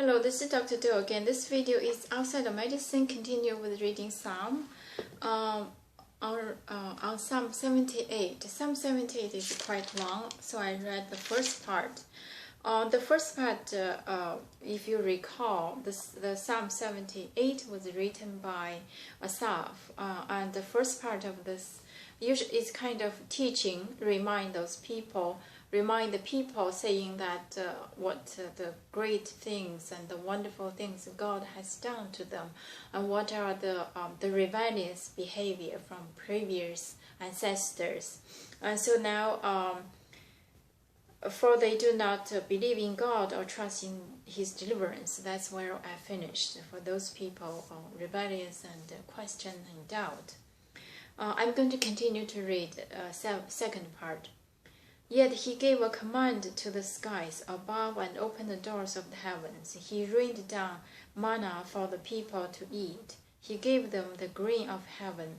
Hello, this is Dr. Do again. This video is outside of medicine. Continue with reading Psalm. On Psalm 78. Psalm 78 is quite long, so I read the first part. The first part, if you recall, the Psalm 78 was written by Asaph, and the first part of this usually is kind of teaching, remind the people, saying that what the great things and the wonderful things God has done to them, and what are the rebellious behavior from previous ancestors. And so now, for they do not believe in God or trust in His deliverance. That's where I finished. For those people rebellious and question and doubt. I'm going to continue to read second part. Yet He gave a command to the skies above and opened the doors of the heavens. He rained down manna for the people to eat. He gave them the grain of heaven.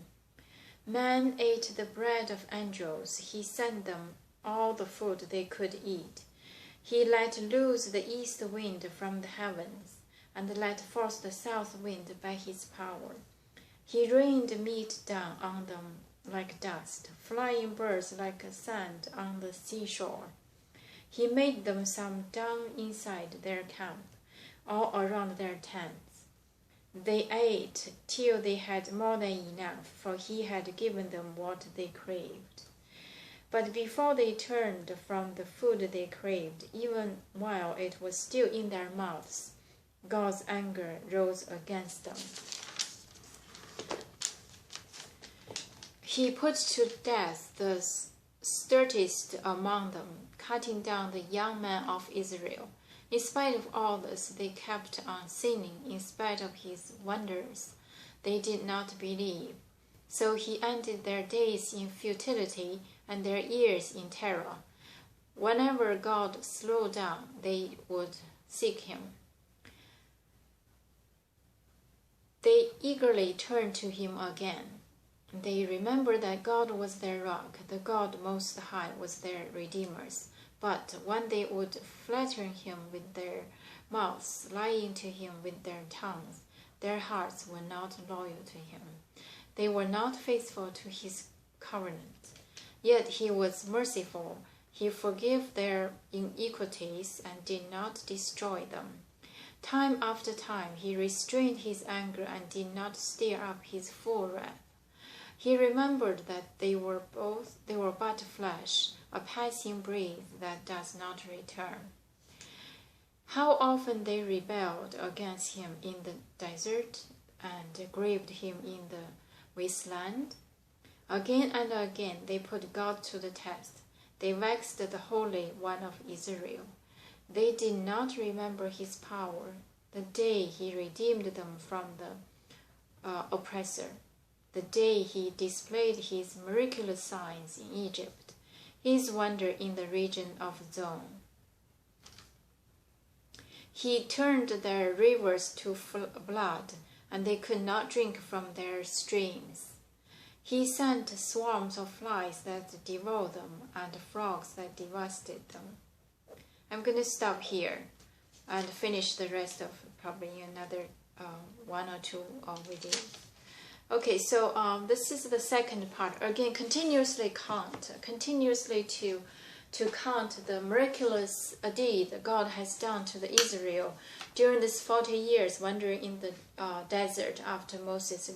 Man ate the bread of angels. He sent them all the food they could eat. He let loose the east wind from the heavens, and let forth the south wind by His power. He rained meat down on them like dust, flying birds like sand on the seashore. He made them some down inside their camp, all around their tents. They ate till they had more than enough, for He had given them what they craved. But before they turned from the food they craved, even while it was still in their mouths, God's anger rose against them. He put to death the sturdest among them, cutting down the young men of Israel. In spite of all this, they kept on sinning. In spite of His wonders, they did not believe. So He ended their days in futility and their years in terror. Whenever God slowed down, they would seek Him. They eagerly turned to Him again. They remembered that God was their rock, the God Most High was their Redeemer. But when they would flatter Him with their mouths, lying to Him with their tongues, their hearts were not loyal to Him. They were not faithful to His covenant. Yet He was merciful. He forgave their iniquities and did not destroy them. Time after time He restrained His anger and did not stir up His full wrath. He remembered that they were but flesh, a passing breath that does not return. How often they rebelled against Him in the desert and grieved Him in the wasteland. Again and again they put God to the test. They vexed the Holy One of Israel. They did not remember His power, the day He redeemed them from the oppressor, the day He displayed His miraculous signs in Egypt, His wonder in the region of Zoan. He turned their rivers to blood, and they could not drink from their streams. He sent swarms of flies that devoured them, and frogs that devastated them. I'm going to stop here and finish the rest of probably another one or two videos. Okay, so this is the second part. Again, continuously to count the miraculous deed God has done to the Israel during this 40 years wandering in the desert after Moses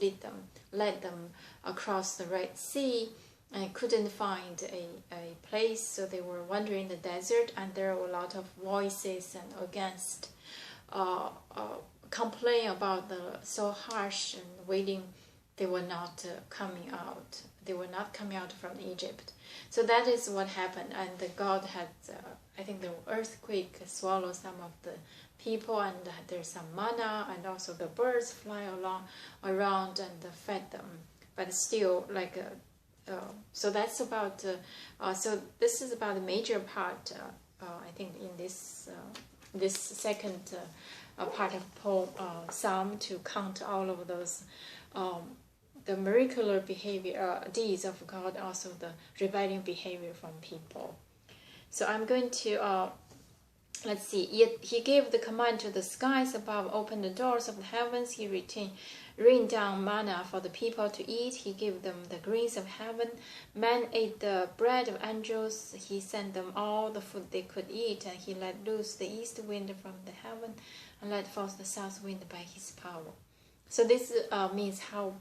led them across the Red Sea and couldn't find a place, so they were wandering in the desert, and there were a lot of voices and against complain about the so harsh and waiting. They were not coming out. They were not coming out from Egypt. So that is what happened. And God had, I think the earthquake swallowed some of the people, and there's some manna, and also the birds fly around and fed them. But still, so that's about, so this is about the major part, I think, in this second part of Psalm, to count all of those the miraculous behavior, deeds of God, also the rebellion behavior from people. So I'm going to let's see. Yet he gave the command to the skies above, opened the doors of the heavens. He rained down manna for the people to eat. He gave them the grains of heaven. Man ate the bread of angels. He sent them all the food they could eat, and he let loose the east wind from the heaven and let forth the south wind by his power. So this means how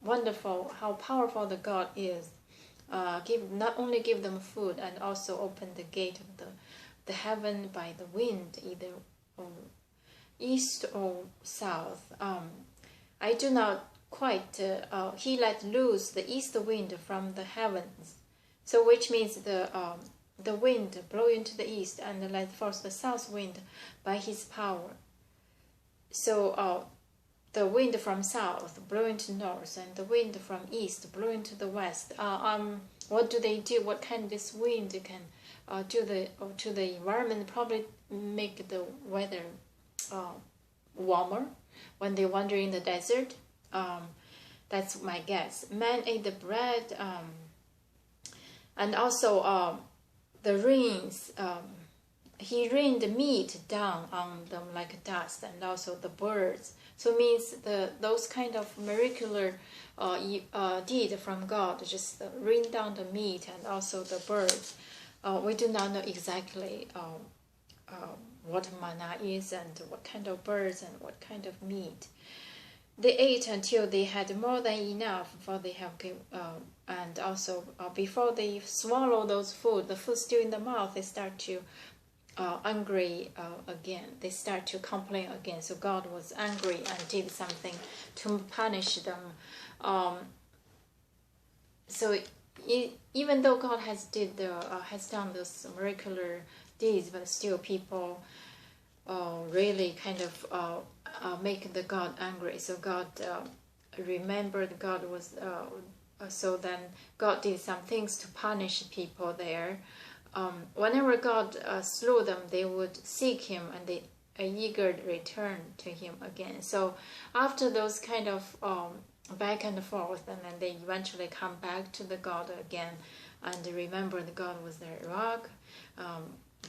wonderful, how powerful the God is. Not only give them food, and also open the gate of the heaven by the wind, either east or south. I do not quite. He let loose the east wind from the heavens, so which means the wind blow into the east and let forth the south wind by his power. So the wind from south blow into north, and the wind from east blow into the west. What do they do? What kind of this wind can do to the environment? Probably make the weather warmer when they wander in the desert. That's my guess. Man ate the bread, and also the rains. He rained meat down on them like dust, and also the birds. So it means those kind of miraculous deed from God, just rain down the meat and also the birds. We do not know exactly what manna is and what kind of birds and what kind of meat. They ate until they had more than enough, for they have and also before they swallow those food, the food still in the mouth, they start to angry again. They start to complain again. So God was angry and did something to punish them. So even though God has done those miraculous deeds, but still people really kind of make the God angry. So God remembered God was. So then God did some things to punish people there. Whenever God slew them, they would seek him and they eager return to him again. So after those kind of back and forth, and then they eventually come back to the God again and remember that God was their rock,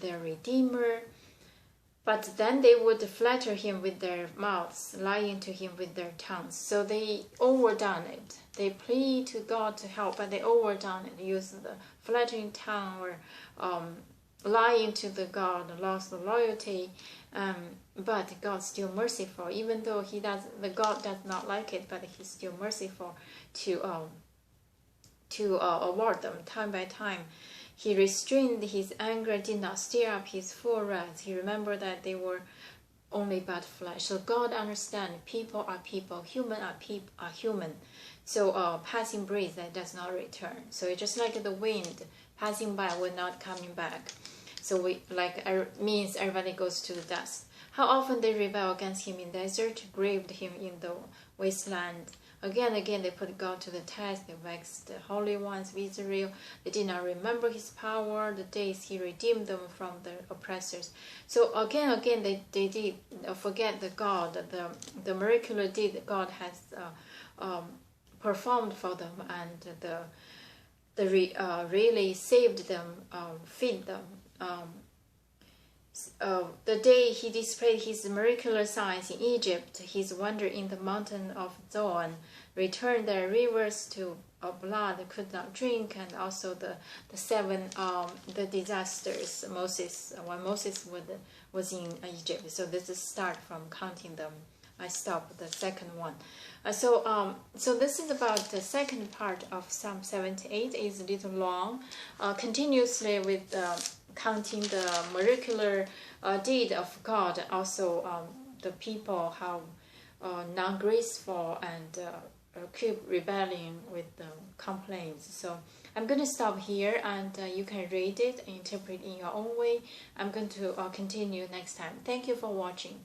their redeemer. But then they would flatter him with their mouths, lying to him with their tongues. So they overdone it. They plead to God to help, but they overdone it. Use the flattering tongue or lying to the God, lost the loyalty. But God's still merciful, even though the God does not like it, but He's still merciful to award them time by time. He restrained his anger, did not stir up his full wrath. He remembered that they were only but flesh. So God understands people are people, human are human. So passing breeze that does not return. So it's just like the wind passing by will not coming back. So means everybody goes to the dust. How often they rebel against him in desert, grieved him in the wasteland. Again they put God to the test. They vexed the holy ones of Israel. They did not remember his power, the days he redeemed them from their oppressors. So again they did forget the God, the miraculous deed that God has performed for them, and really saved them, feed them. The day he displayed his miraculous signs in Egypt, his wonder in the mountain of Zoan, returned their rivers to blood they could not drink, and also the seven the disasters when Moses was in Egypt. So this is start from counting them. I stopped the second one. So this is about the second part of Psalm 78. It's a little long, continuously with counting the miraculous deed of God. Also, the people how non-graceful and keep rebelling with the complaints. So I'm going to stop here, and you can read it and interpret in your own way. I'm going to continue next time. Thank you for watching.